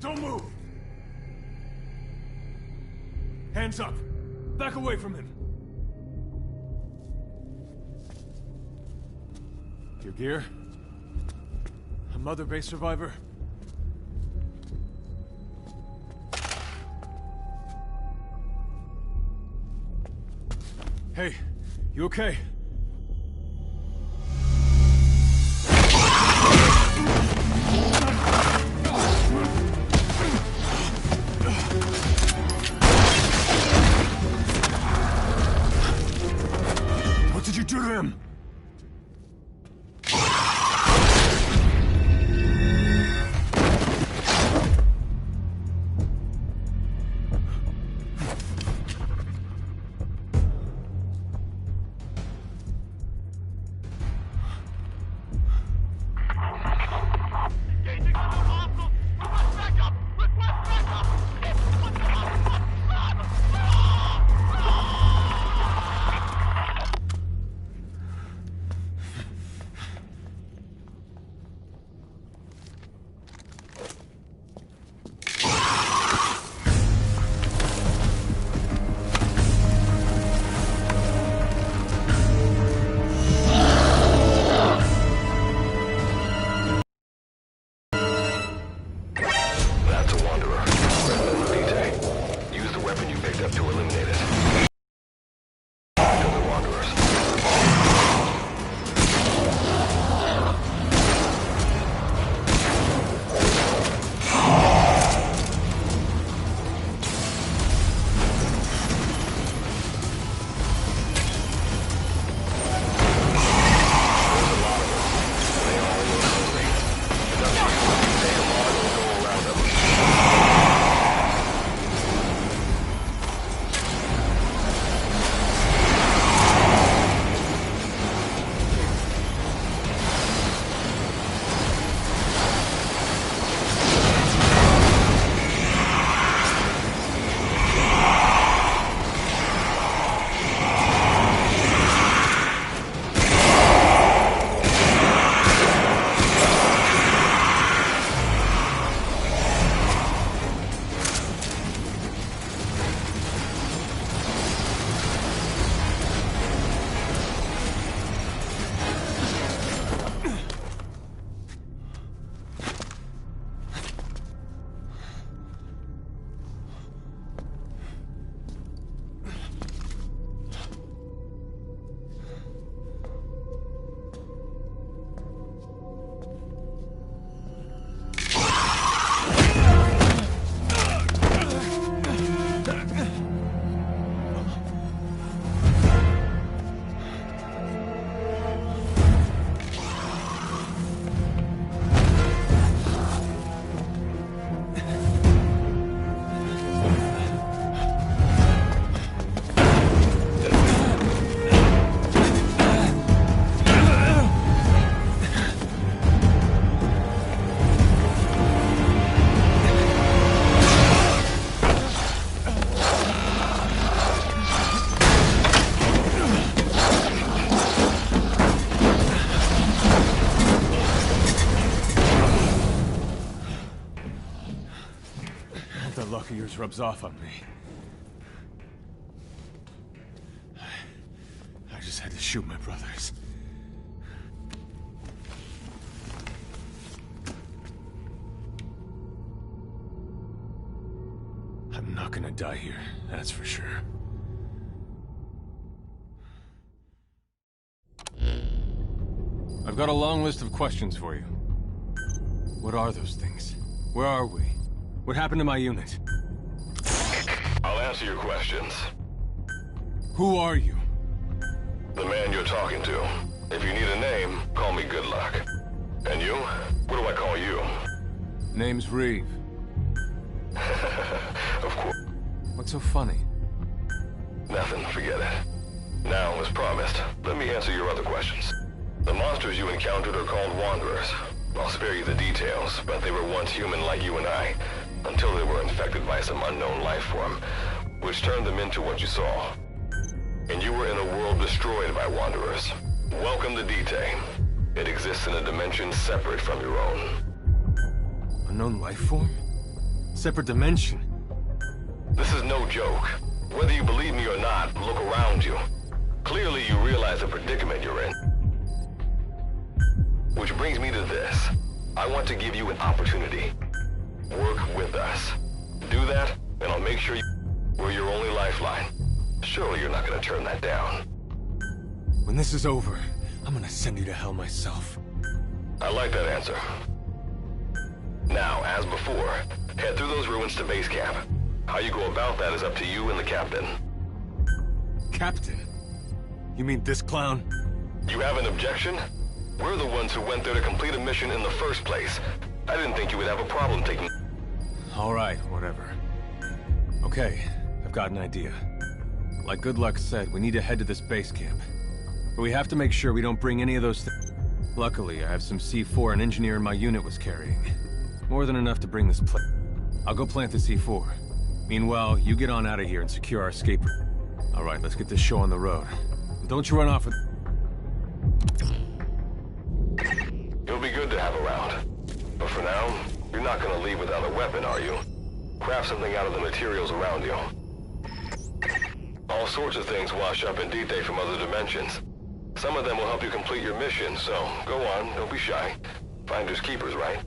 Don't move! Hands up! Back away from him! Your gear? A Mother Base survivor? Hey, you okay? What did you do to him? The luck of yours rubs off on me. I just had to shoot my brothers. I'm not gonna die here, that's for sure. I've got a long list of questions for you. What are those things? Where are we? What happened to my unit? I'll answer your questions. Who are you? The man you're talking to. If you need a name, call me Good Luck. And you? What do I call you? Name's Reeve. Of course. What's so funny? Nothing, forget it. Now, as promised, let me answer your other questions. The monsters you encountered are called Wanderers. I'll spare you the details, but they were once human like you and I, until they were infected by some unknown life form, which turned them into what you saw. And you were in a world destroyed by Wanderers. Welcome to D-Day. It exists in a dimension separate from your own. Unknown life form? separate dimension. This is no joke. Whether you believe me or not, look around you. Clearly you realize the predicament you're in. Which brings me to this. I want to give you an opportunity. Work with us. Do that, and I'll make sure we're your only lifeline. Surely you're not gonna turn that down. When this is over, I'm gonna send you to hell myself. I like that answer. Now, as before, head through those ruins to base camp. How you go about that is up to you and the captain. Captain? You mean this clown? You have an objection? We're the ones who went there to complete a mission in the first place. I didn't think you would have a problem taking... Alright, whatever. Okay, I've got an idea. Like Good Luck said, we need to head to this base camp. But we have to make sure we don't bring any of those things. Luckily, I have some C4 an engineer in my unit was carrying. More than enough to bring this place. I'll go plant the C4. Meanwhile, you get on out of here and secure our escape route. Alright, let's get this show on the road. And don't you run off with... You'll be good to have around. But for now, you're not gonna leave without a weapon, are you? Craft something out of the materials around you. All sorts of things wash up in Dite from other dimensions. Some of them will help you complete your mission, so go on, don't be shy. Finders keepers, right?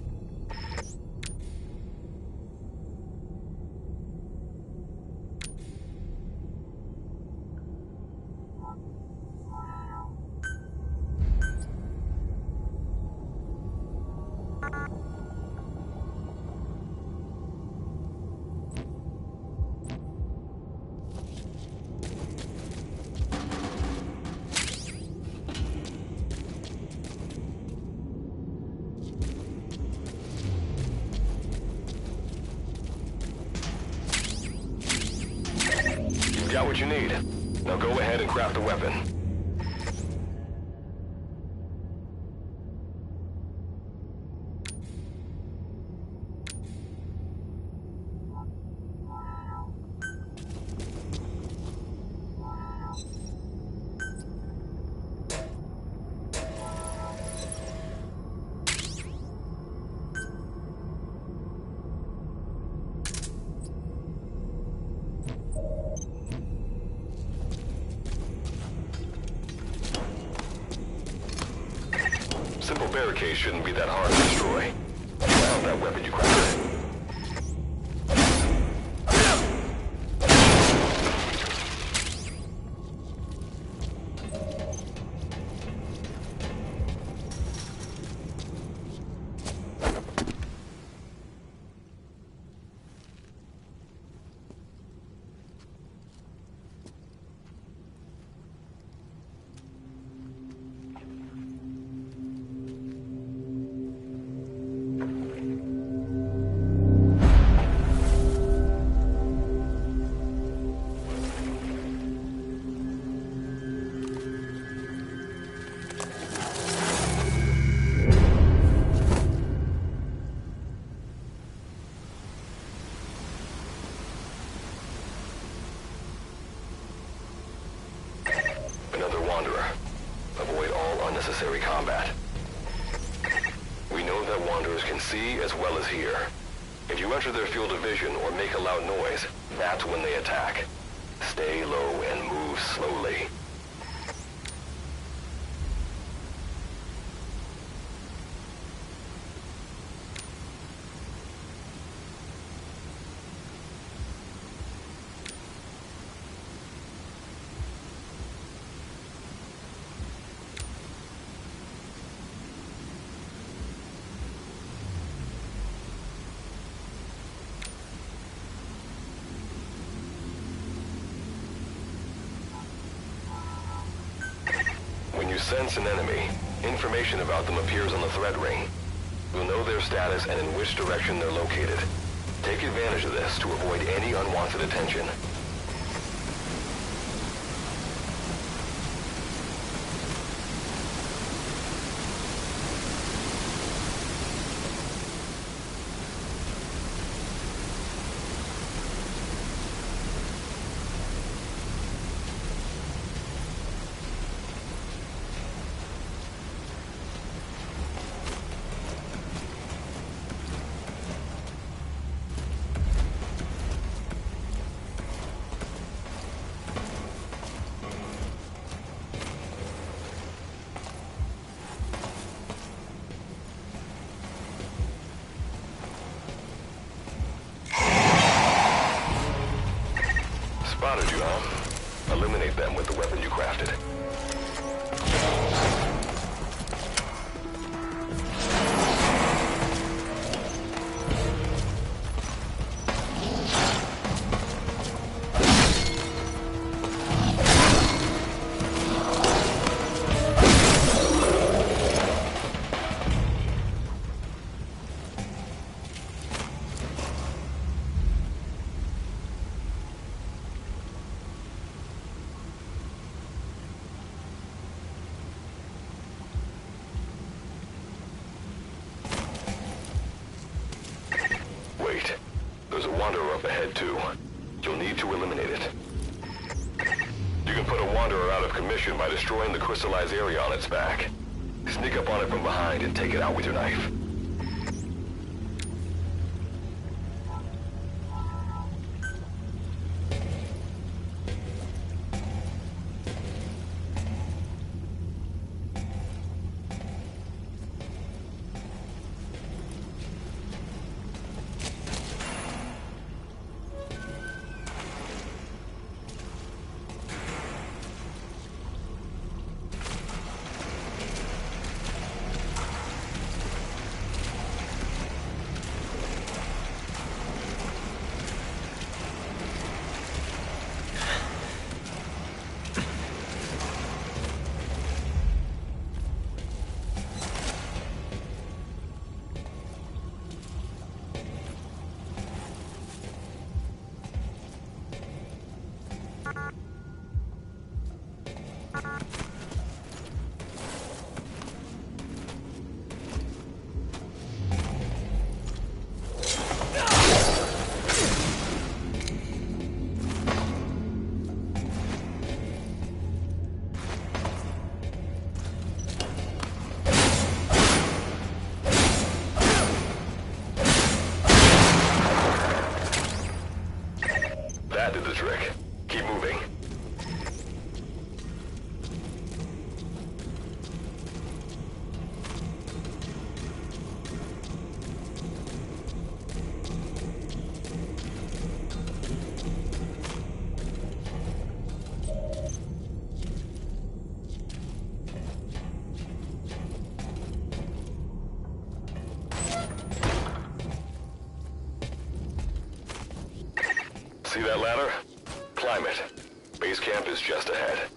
Got what you need. Now go ahead and craft a weapon. Simple barricade shouldn't be that hard to destroy. Wow, that weapon you crafted. Another wanderer. Avoid all unnecessary combat. We know that wanderers can see as well as hear. If you enter their field of vision or make a loud noise, that's when they attack. Stay low and move slowly. When you sense an enemy, information about them appears on the threat ring. You'll know their status and in which direction they're located. Take advantage of this to avoid any unwanted attention. crafted. Wait, there's a wanderer up ahead too. You'll need to eliminate it. You can put a wanderer out of commission by destroying the crystallized area on its back. Sneak up on it from behind and take it out with your knife. That did the trick. Keep moving. See that ladder? Climb it. Base camp is just ahead.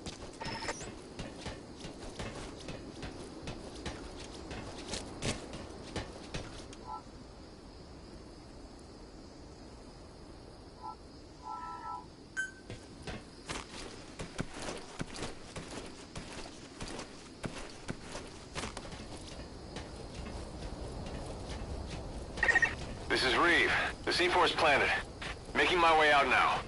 This is Reeve, the C-Force planet. Making my way out now.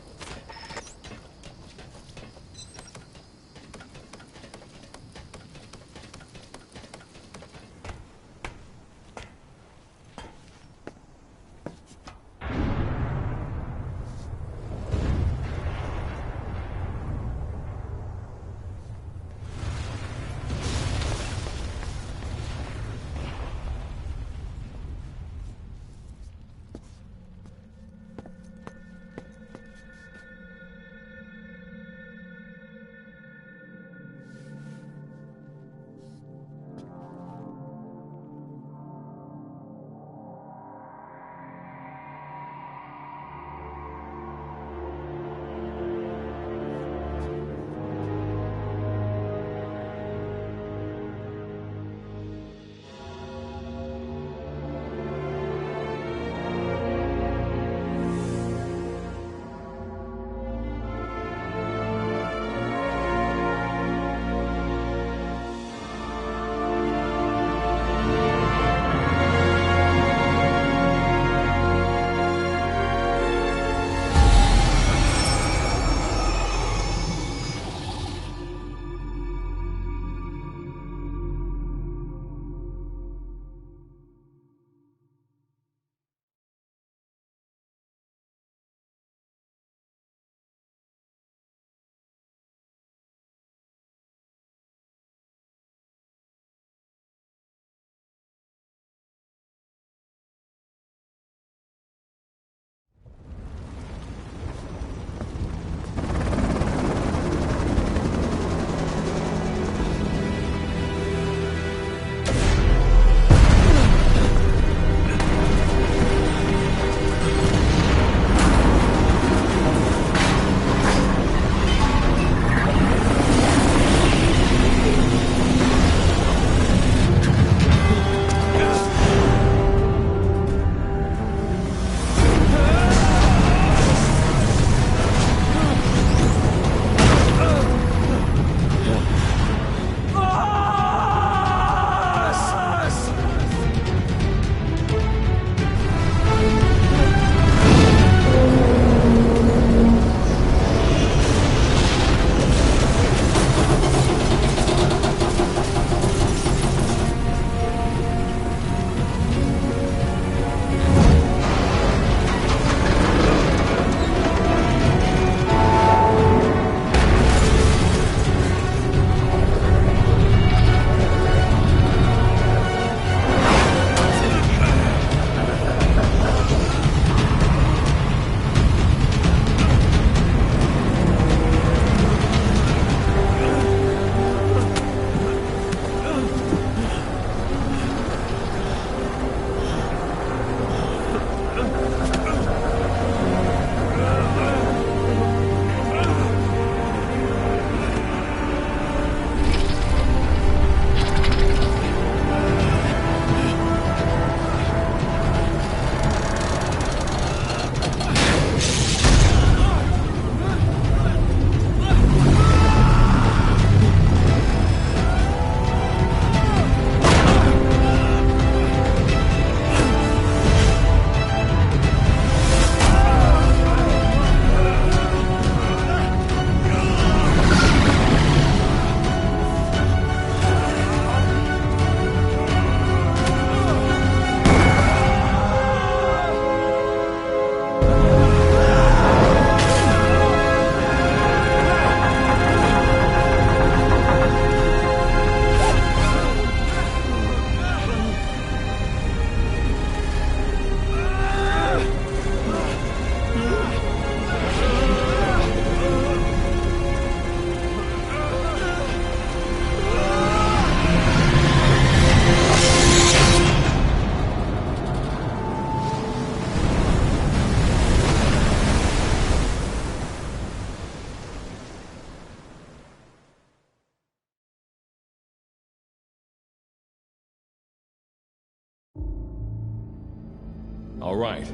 All right.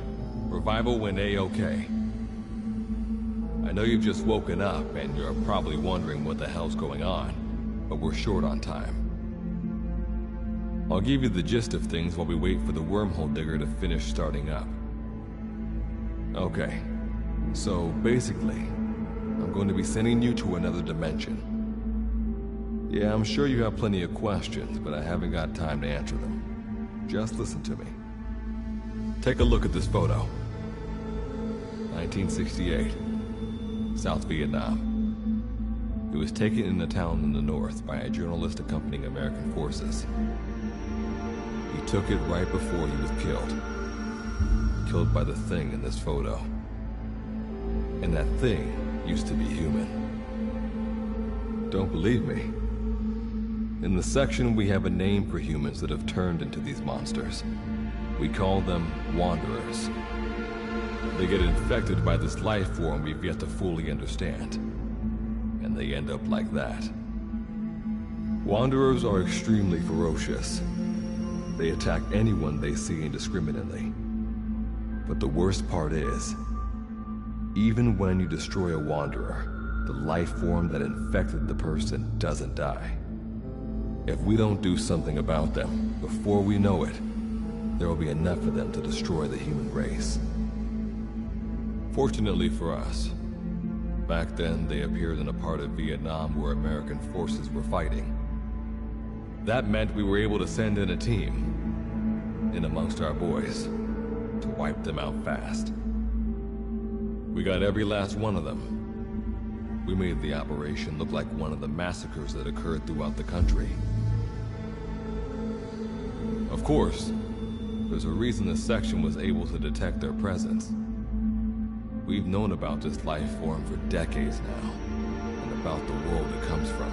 Revival went A-okay. I know you've just woken up and you're probably wondering what the hell's going on, but we're short on time. I'll give you the gist of things while we wait for the wormhole digger to finish starting up. Okay, so basically, I'm going to be sending you to another dimension. Yeah, I'm sure you have plenty of questions, but I haven't got time to answer them. Just listen to me. Take a look at this photo. 1968, South Vietnam. It was taken in a town in the north by a journalist accompanying American forces. He took it right before he was killed. Killed by the thing in this photo. And that thing used to be human. Don't believe me? In the section, we have a name for humans that have turned into these monsters. We call them Wanderers. They get infected by this life form we've yet to fully understand. And they end up like that. Wanderers are extremely ferocious. They attack anyone they see indiscriminately. But the worst part is, even when you destroy a Wanderer, the life form that infected the person doesn't die. If we don't do something about them, before we know it, there will be enough of them to destroy the human race. Fortunately for us, back then they appeared in a part of Vietnam where American forces were fighting. That meant we were able to send in a team, in amongst our boys, to wipe them out fast. We got every last one of them. We made the operation look like one of the massacres that occurred throughout the country. Of course, there's a reason this section was able to detect their presence. We've known about this life form for decades now, and about the world it comes from.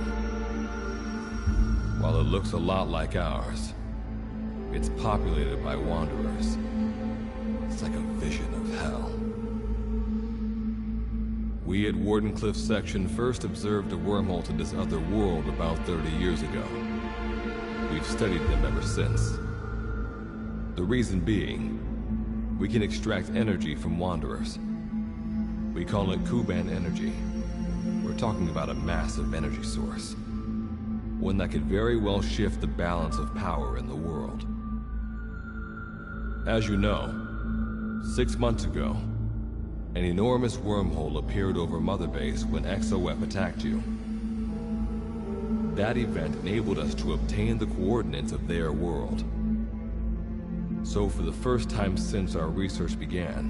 While it looks a lot like ours, it's populated by Wanderers. It's like a vision of hell. We at Wardenclyffe section first observed a wormhole to this other world about 30 years ago. We've studied them ever since. The reason being, we can extract energy from Wanderers. We call it Kuban energy. We're talking about a massive energy source. One that could very well shift the balance of power in the world. As you know, 6 months ago, an enormous wormhole appeared over Mother Base when XOF attacked you. That event enabled us to obtain the coordinates of their world. So for the first time since our research began,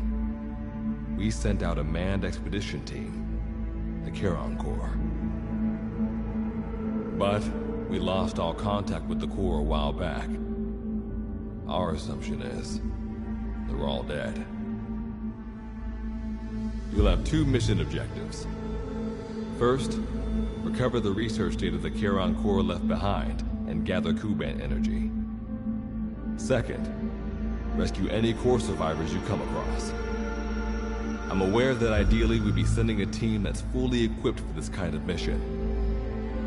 we sent out a manned expedition team, the Charon Corps. But we lost all contact with the Corps a while back. Our assumption is they're all dead. You'll have 2 mission objectives. First, recover the research data the Charon Corps left behind and gather Kuban energy. Second, rescue any Corps survivors you come across. I'm aware that ideally we'd be sending a team that's fully equipped for this kind of mission.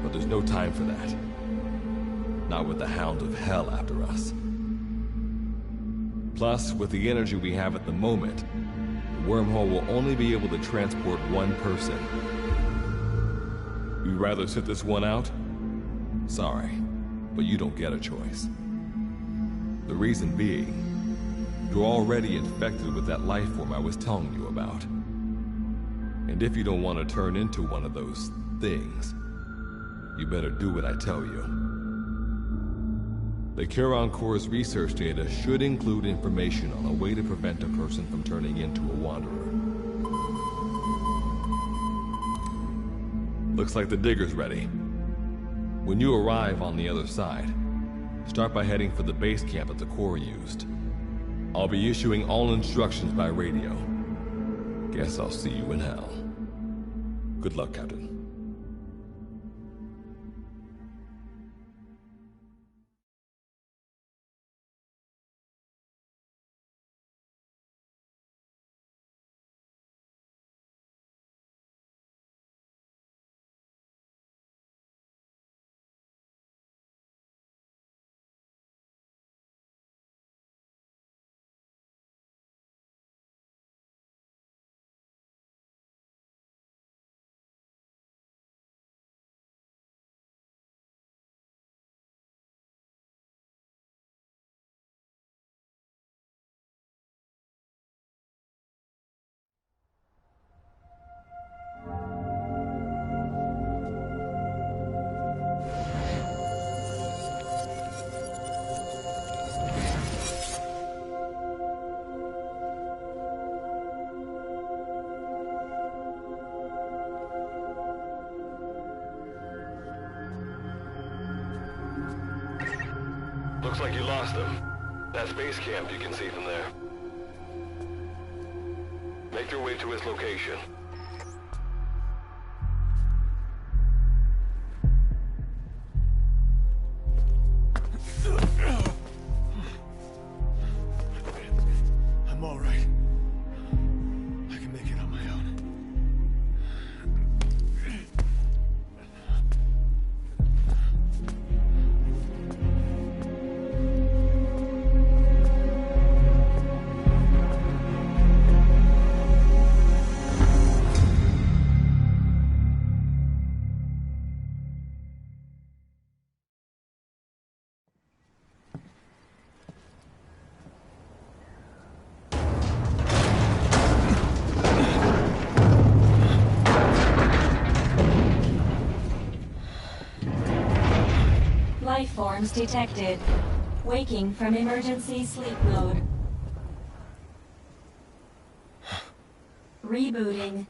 But there's no time for that. Not with the Hound of Hell after us. Plus, with the energy we have at the moment, the wormhole will only be able to transport one person. You'd rather sit this one out? Sorry, but you don't get a choice. The reason being, you're already infected with that life form I was telling you about. And if you don't want to turn into one of those things, you better do what I tell you. The Charon Corps' research data should include information on a way to prevent a person from turning into a Wanderer. Looks like the digger's ready. When you arrive on the other side, start by heading for the base camp that the Corps used. I'll be issuing all instructions by radio. Guess I'll see you in hell. Good luck, Captain. Looks like you lost them. That's base camp you can see from there. Make your way to his location. I'm all right. I can make it on my own. Life forms detected. Waking from emergency sleep mode. Rebooting.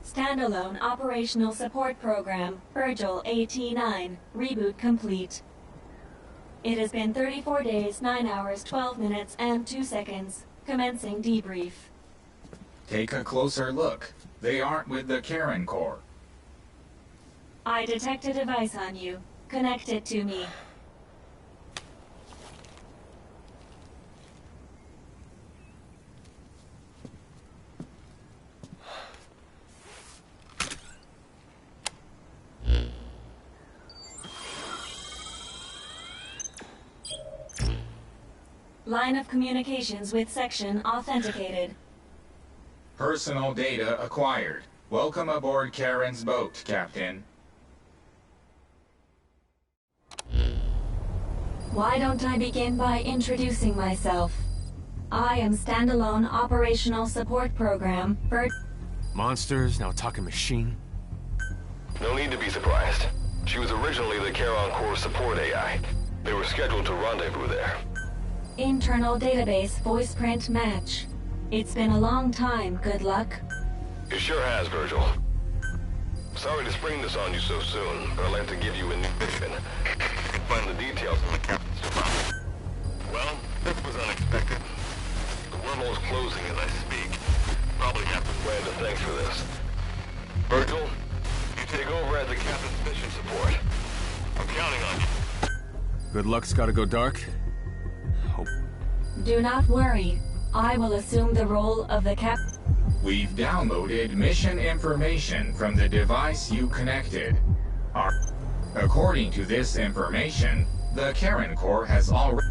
Standalone Operational Support Program, Virgil AT-9, reboot complete. It has been 34 days, 9 hours, 12 minutes, and 2 seconds. Commencing debrief. Take a closer look. They aren't with the Karen Corps. I detect a device on you. Connect it to me. Line of communications with section authenticated. Personal data acquired. Welcome aboard Karen's boat, Captain. Why don't I begin by introducing myself? I am Standalone Operational Support Program, Monsters, now talking machine. No need to be surprised. She was originally the Charon Corps support AI. They were scheduled to rendezvous there. Internal database voice print match. It's been a long time, good luck. It sure has, Virgil. Sorry to spring this on you so soon, but I'd like to give you a new mission. You can find the details in the captain's department. Well, this was unexpected. The wormhole's closing as I speak. Probably have to plan to thanks for this. Virgil, you take over as the captain's mission support. I'm counting on you. Good luck's gotta go dark. Hope. Do not worry. I will assume the role of the cap. We've downloaded mission information from the device you connected. According to this information, the Karen Corps has already...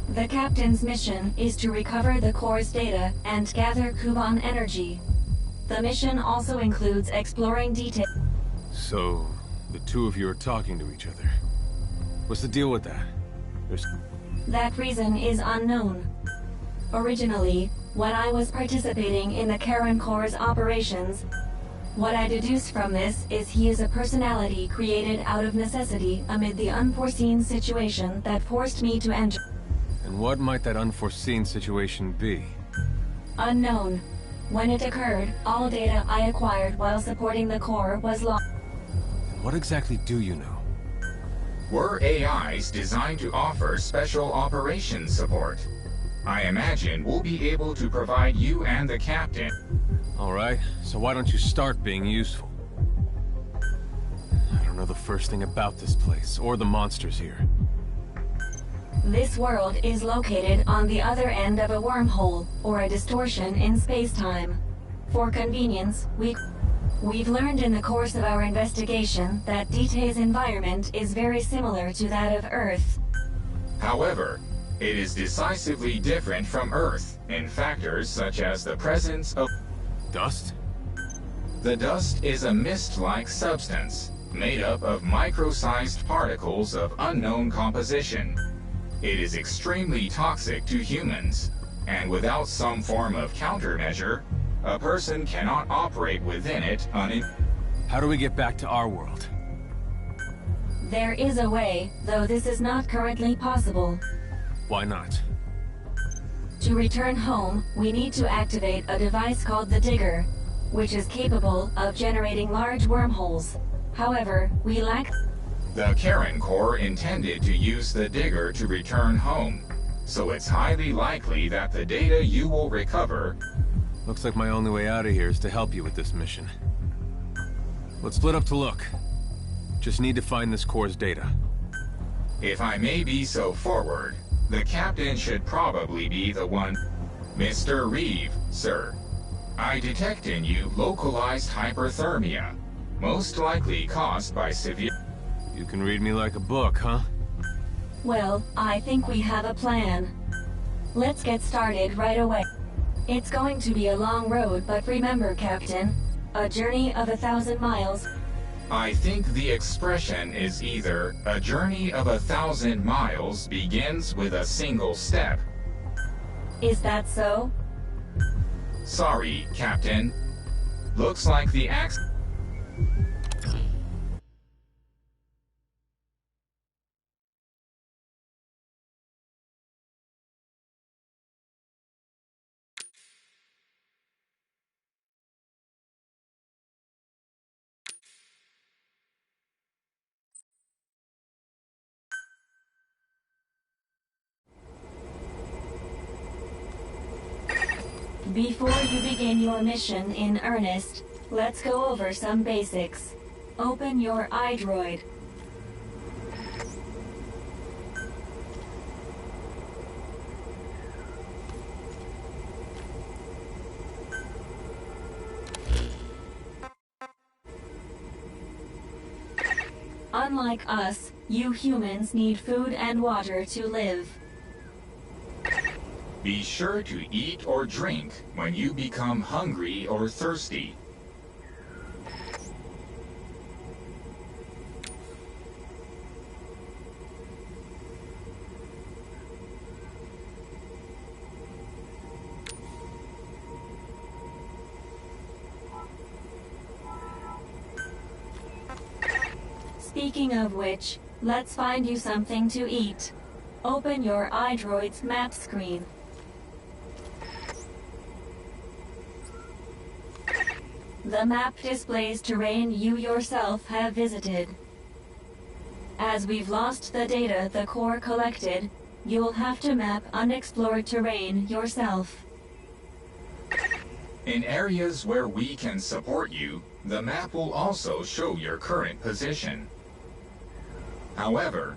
The captain's mission is to recover the Corps' data and gather Kuban energy. The mission also includes exploring detail. So, the two of you are talking to each other. What's the deal with that? That reason is unknown. Originally, when I was participating in the Karen Corps' operations, what I deduced from this is he is a personality created out of necessity amid the unforeseen situation that forced me to enter. And what might that unforeseen situation be? Unknown. When it occurred, all data I acquired while supporting the Corps was lost. And what exactly do you know? We're AIs designed to offer special operations support. I imagine we'll be able to provide you and the captain. Alright, so why don't you start being useful? I don't know the first thing about this place, or the monsters here. This world is located on the other end of a wormhole, or a distortion in space-time. For convenience, we've learned in the course of our investigation that DT's environment is very similar to that of Earth. However, it is decisively different from Earth in factors such as the presence of... Dust? The dust is a mist-like substance, made up of micro-sized particles of unknown composition. It is extremely toxic to humans, and without some form of countermeasure, a person cannot operate within it How do we get back to our world? There is a way, though this is not currently possible. Why not? To return home, we need to activate a device called the Digger, which is capable of generating large wormholes. However, we lack... The Karen Corps intended to use the Digger to return home, so it's highly likely that the data you will recover... Looks like my only way out of here is to help you with this mission. Let's split up to look. Just need to find this Corps' data. If I may be so forward, the captain should probably be the one... Mr. Reeve, sir. I detect in you localized hyperthermia, most likely caused by severe... You can read me like a book, huh? Well, I think we have a plan. Let's get started right away. It's going to be a long road, but remember, Captain, a journey of 1,000 miles... I think the expression is either a journey of 1,000 miles begins with a single step. Is that so? Sorry, Captain. Looks like the ax... Before you begin your mission in earnest, let's go over some basics. Open your iDroid. Unlike us, you humans need food and water to live. Be sure to eat or drink when you become hungry or thirsty. Speaking of which, let's find you something to eat. Open your iDroid's map screen. The map displays terrain you yourself have visited. As we've lost the data the Corps collected, you'll have to map unexplored terrain yourself. In areas where we can support you, the map will also show your current position. However,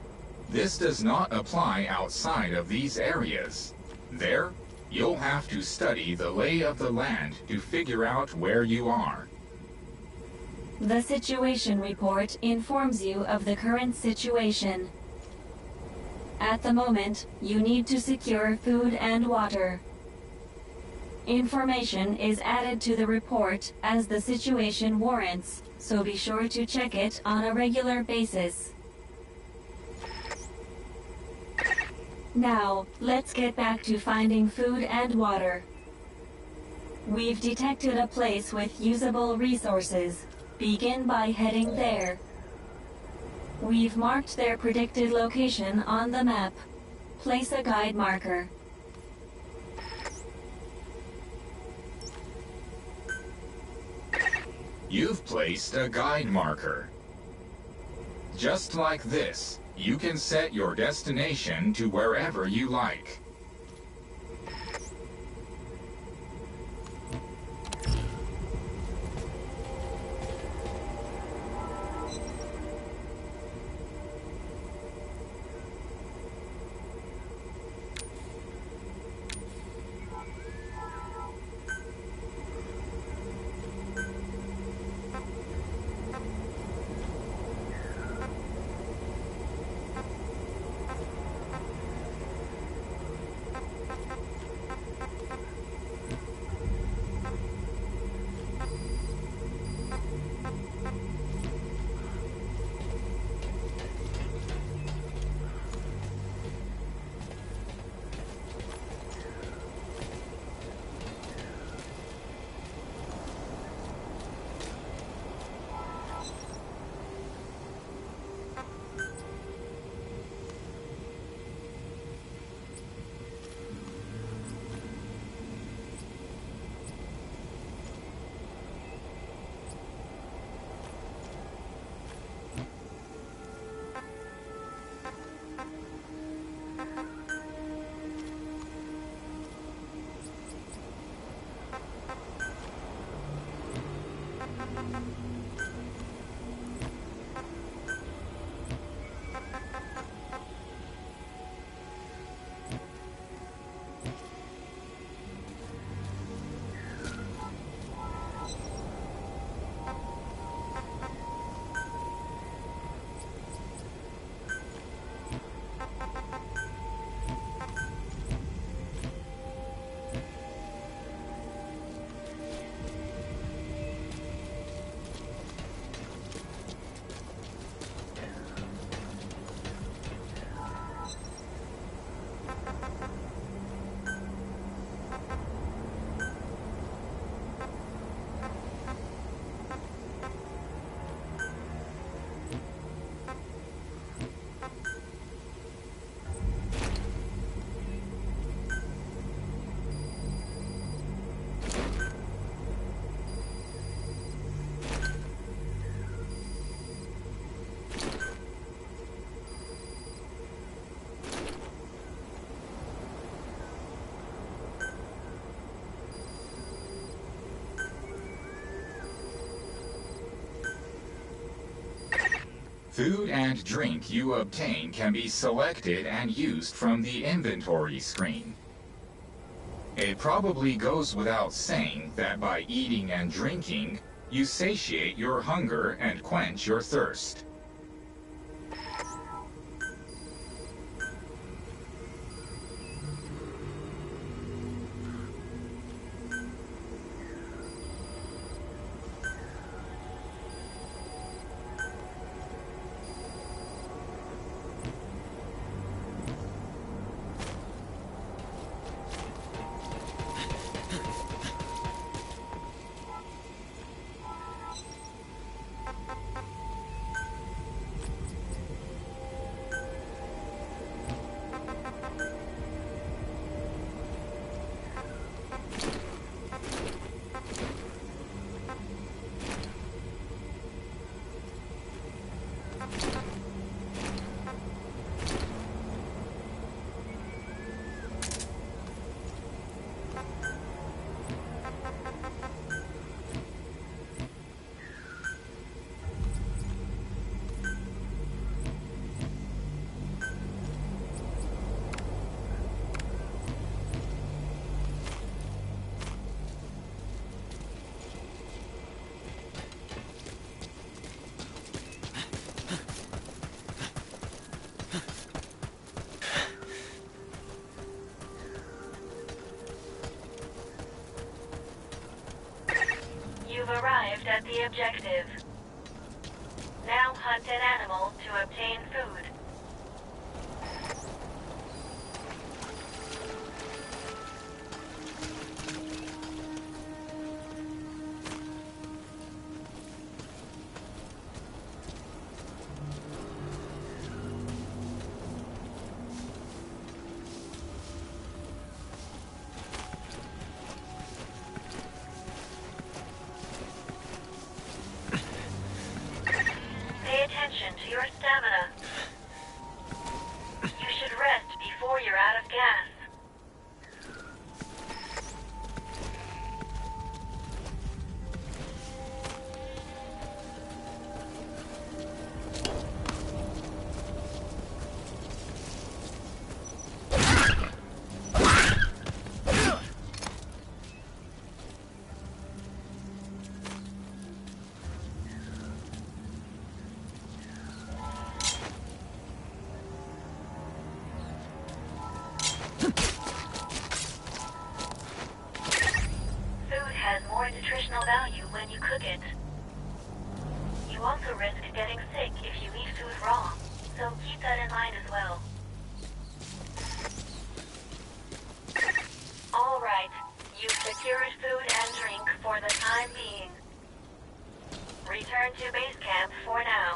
this does not apply outside of these areas. There, you'll have to study the lay of the land to figure out where you are. The situation report informs you of the current situation. At the moment, you need to secure food and water. Information is added to the report as the situation warrants, so be sure to check it on a regular basis. Now, let's get back to finding food and water. We've detected a place with usable resources. Begin by heading there. We've marked their predicted location on the map. Place a guide marker. You've placed a guide marker. Just like this, you can set your destination to wherever you like. Food and drink you obtain can be selected and used from the inventory screen. It probably goes without saying that by eating and drinking, you satiate your hunger and quench your thirst. You've arrived at the objective. Now hunt an animal to obtain food. Pay attention to your stamina. You should rest before you're out of gas. Nutritional value when you cook it. You also risk getting sick if you eat food raw, so keep that in mind as well. Alright, you've secured food and drink for the time being. Return to base camp for now.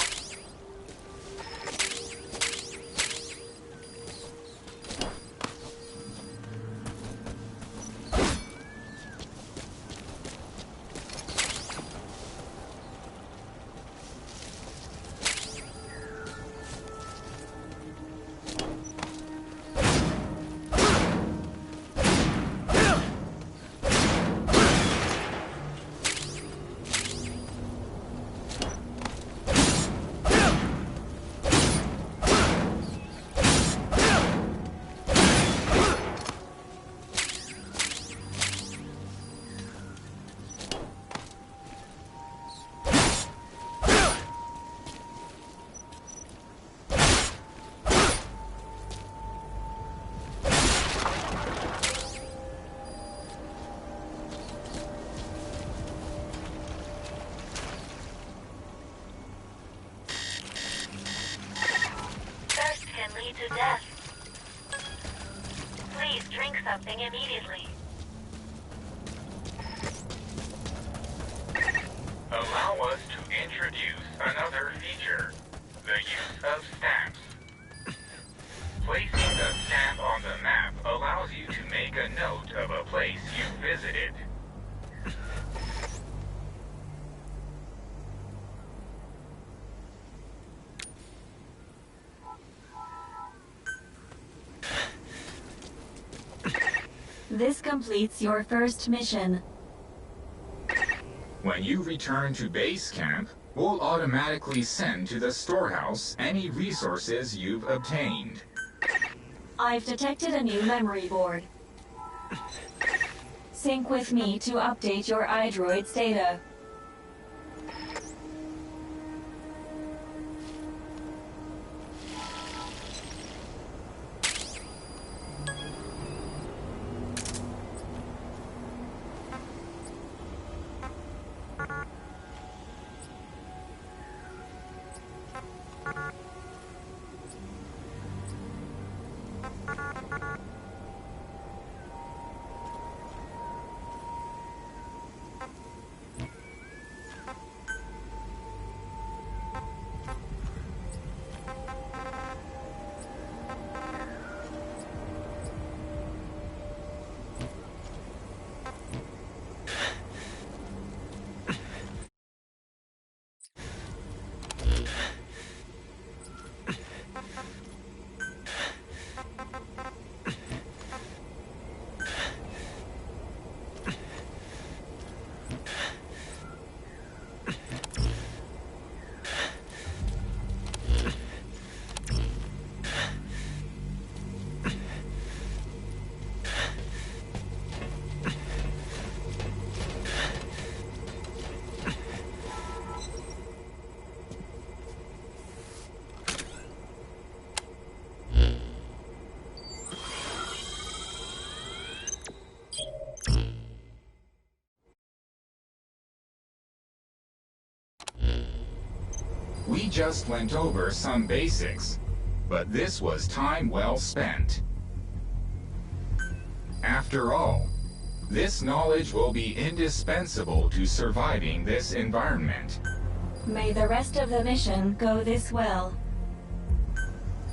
To death. Please drink something immediately. Allow us to introduce another feature, the use of stamps. Placing a stamp on the map allows you to make a note of a place you visited. This completes your first mission. When you return to base camp, will automatically send to the storehouse any resources you've obtained. I've detected a new memory board. Sync with me to update your iDroid's data. We just went over some basics, but this was time well spent. After all, this knowledge will be indispensable to surviving this environment. May the rest of the mission go this well.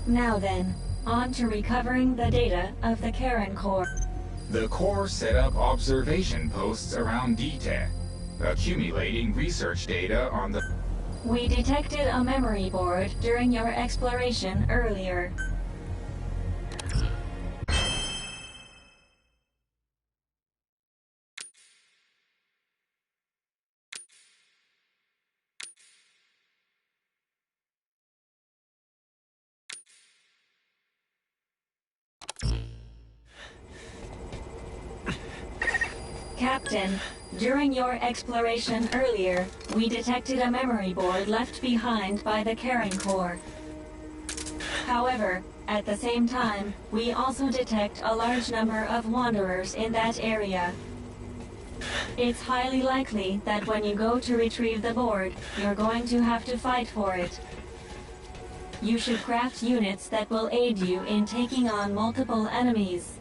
Now then, on to recovering the data of the Karen Core. The Corps set up observation posts around DTEC, accumulating research data on the... We detected a memory board during your exploration earlier. Captain, during your exploration earlier, we detected a memory board left behind by the Karen Corps. However, at the same time, we also detect a large number of wanderers in that area. It's highly likely that when you go to retrieve the board, you're going to have to fight for it. You should craft units that will aid you in taking on multiple enemies.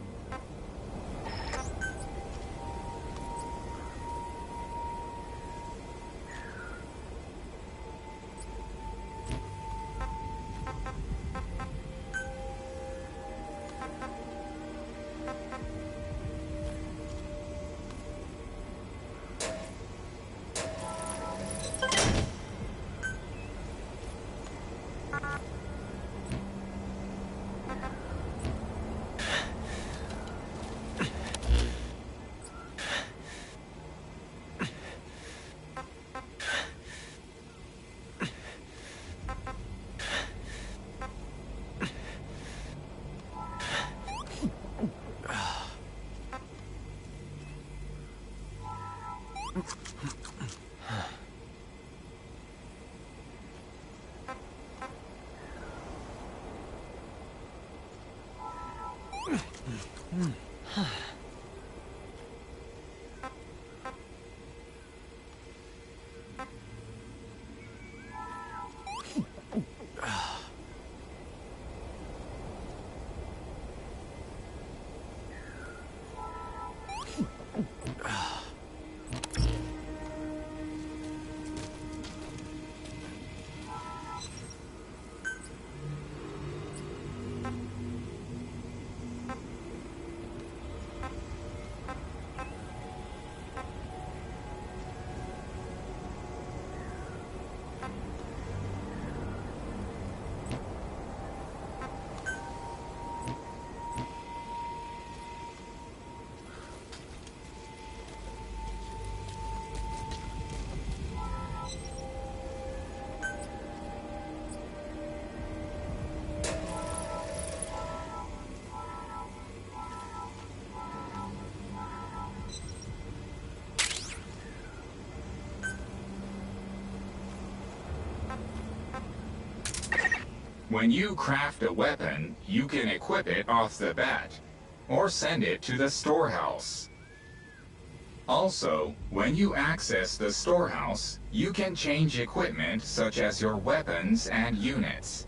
When you craft a weapon, you can equip it off the bat, or send it to the storehouse. Also, when you access the storehouse, you can change equipment such as your weapons and units.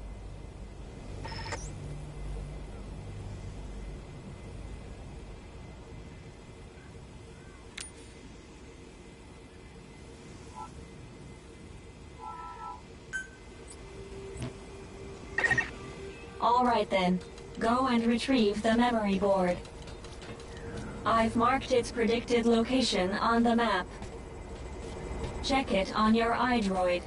All right then, go and retrieve the memory board. I've marked its predicted location on the map. Check it on your iDroid.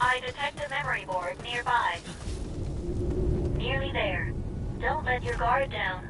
I detect a memory board nearby. Nearly there. Don't let your guard down.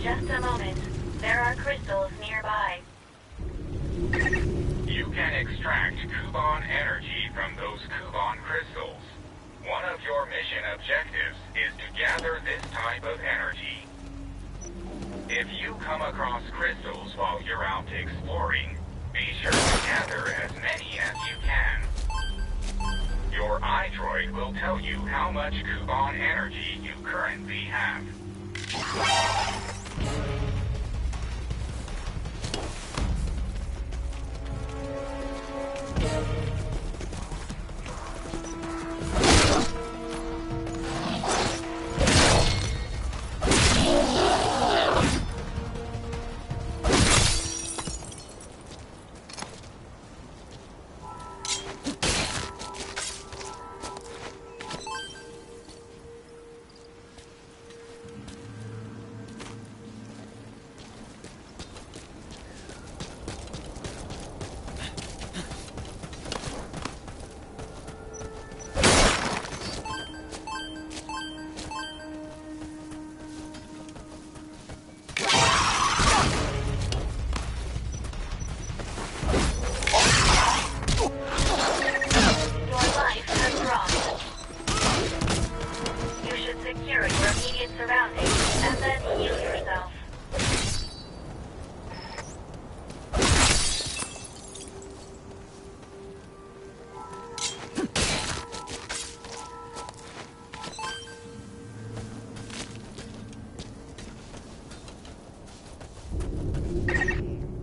Just a moment. There are crystals nearby. You can extract Kuban energy from those Kuban crystals. One of your mission objectives is to gather this type of energy. If you come across crystals while you're out exploring, be sure to gather as many as you can. Your iDroid will tell you how much Kuban energy you currently have.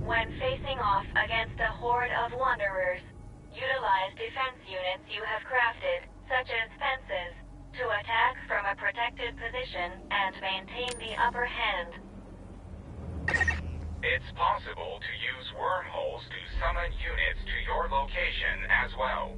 When facing off against a horde of wanderers, utilize defense units you have crafted, such as fences, to attack from a protected position and maintain the upper hand. It's possible to use wormholes to summon units to your location as well.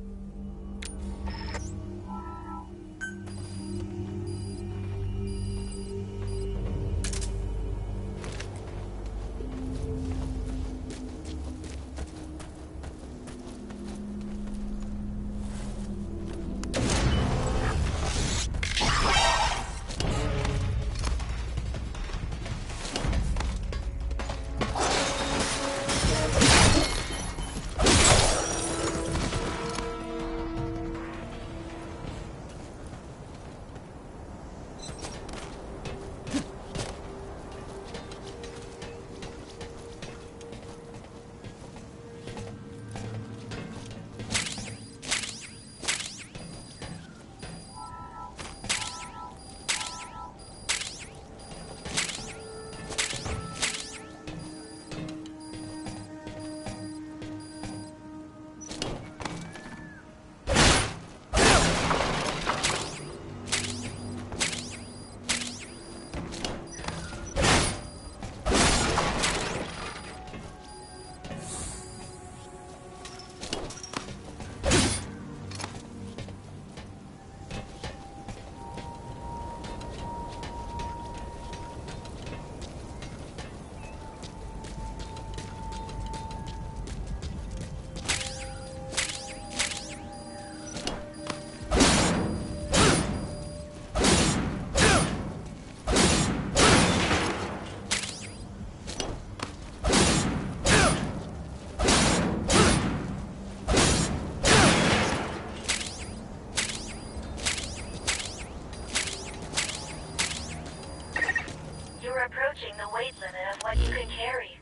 Approaching the weight limit of what you can carry.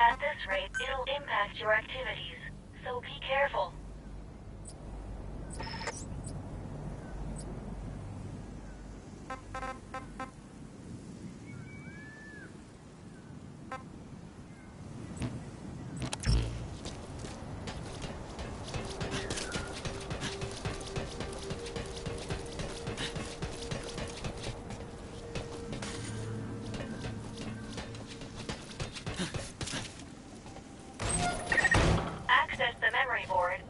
At this rate, it'll impact your activities, so be careful. Access the memory board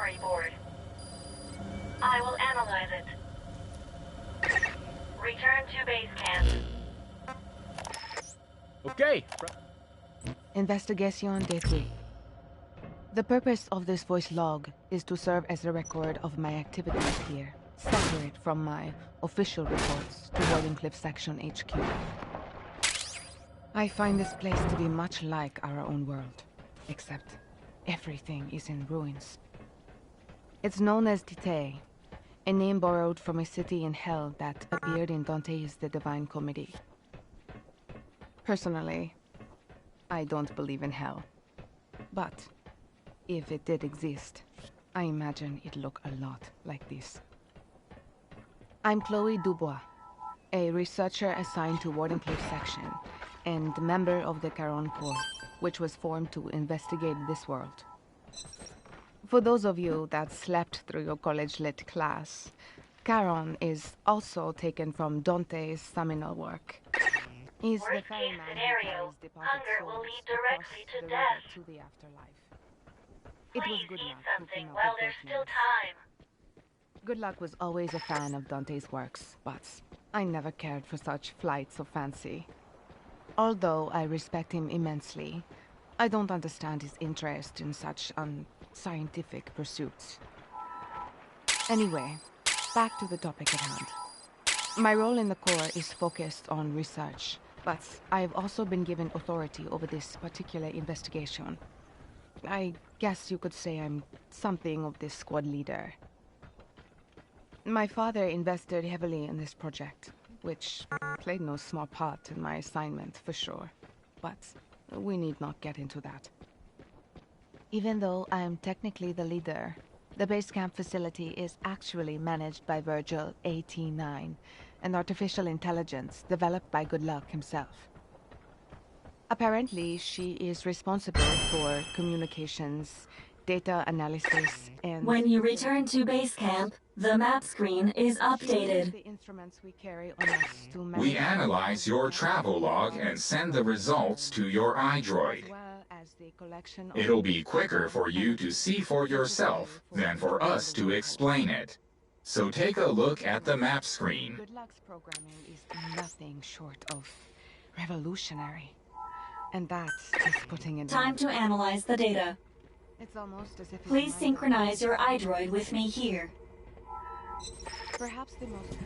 memory board. I will analyze it. Return to base camp. Okay. Investigation Day 3. The purpose of this voice log is to serve as a record of my activities here, separate from my official reports to Wardenclyffe Section HQ. I find this place to be much like our own world, except everything is in ruins. It's known as Tite, a name borrowed from a city in hell that appeared in Dante's The Divine Comedy. Personally, I don't believe in hell, but if it did exist, I imagine it'd look a lot like this. I'm Chloe Dubois, a researcher assigned to Wardenclyffe Section, and member of the Caron Corps, which was formed to investigate this world. For those of you that slept through your college lit class, Caron is also taken from Dante's seminal work. He's the Worst case ferryman who scenario, carries departed hunger will souls lead directly across to the death. river to the afterlife. It was Please good eat luck something hooking up while with there's those still names. time. Good Luck was always a fan of Dante's works, but I never cared for such flights of fancy. Although I respect him immensely, I don't understand his interest in such unscientific pursuits. Anyway, back to the topic at hand. My role in the Corps is focused on research, but I have also been given authority over this particular investigation. I guess you could say I'm something of this squad leader. My father invested heavily in this project, which played no small part in my assignment, for sure. But we need not get into that. Even though I am technically the leader, the base camp facility is actually managed by Virgil AT9, an artificial intelligence developed by Good Luck himself. Apparently, she is responsible for communications, data analysis, and... When you return to base camp, the map screen is updated. The instruments we carry on us to We manage- analyze your travel log and send the results to your iDroid. as well as the collection of- It'll be quicker for you to see for yourself than for us to explain it. So take a look at the map screen. Good Luck's programming is nothing short of revolutionary. And that is putting it Time to analyze the data. It's almost as if his Please mind- synchronize your iDroid with me here. Perhaps the most...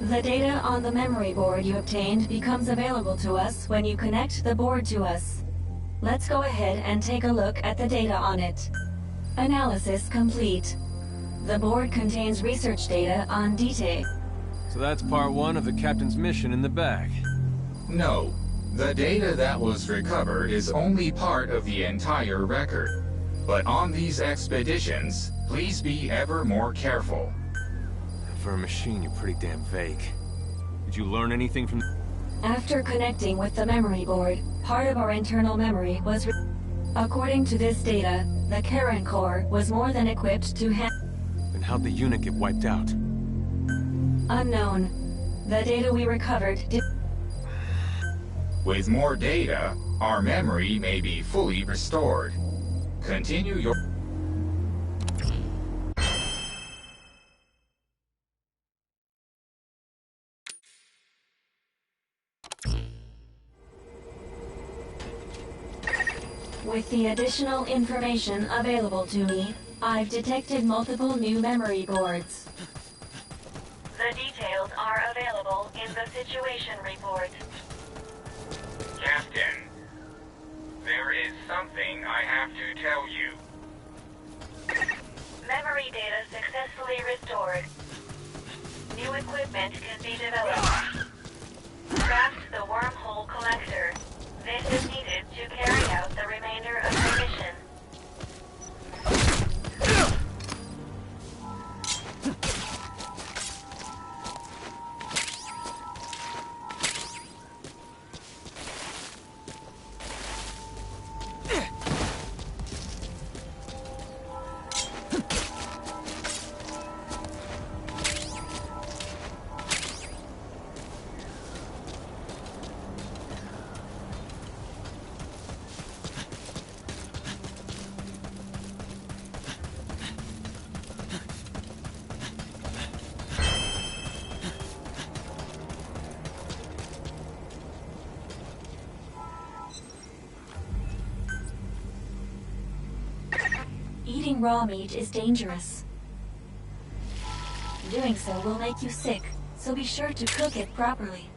The data on the memory board you obtained becomes available to us when you connect the board to us. Let's go ahead and take a look at the data on it. Analysis complete. The board contains research data on Dite. So that's part one of the captain's mission in the bag. No, the data that was recovered is only part of the entire record. But on these expeditions, please be ever more careful. For a machine, you're pretty damn vague. Did you learn anything from... After connecting with the memory board, part of our internal memory was according to this data, the Karen Corps was more than equipped to Then how'd the unit get wiped out? Unknown. The data we recovered did... With more data, our memory may be fully restored. Continue your... With the additional information available to me, I've detected multiple new memory boards. The details are available in the situation report. Captain, there is something I have to tell you. Memory data successfully restored. New equipment can be developed. Craft the wormhole collector. This is needed to carry out the remainder of the mission. Eating raw meat is dangerous. Doing so will make you sick, so be sure to cook it properly.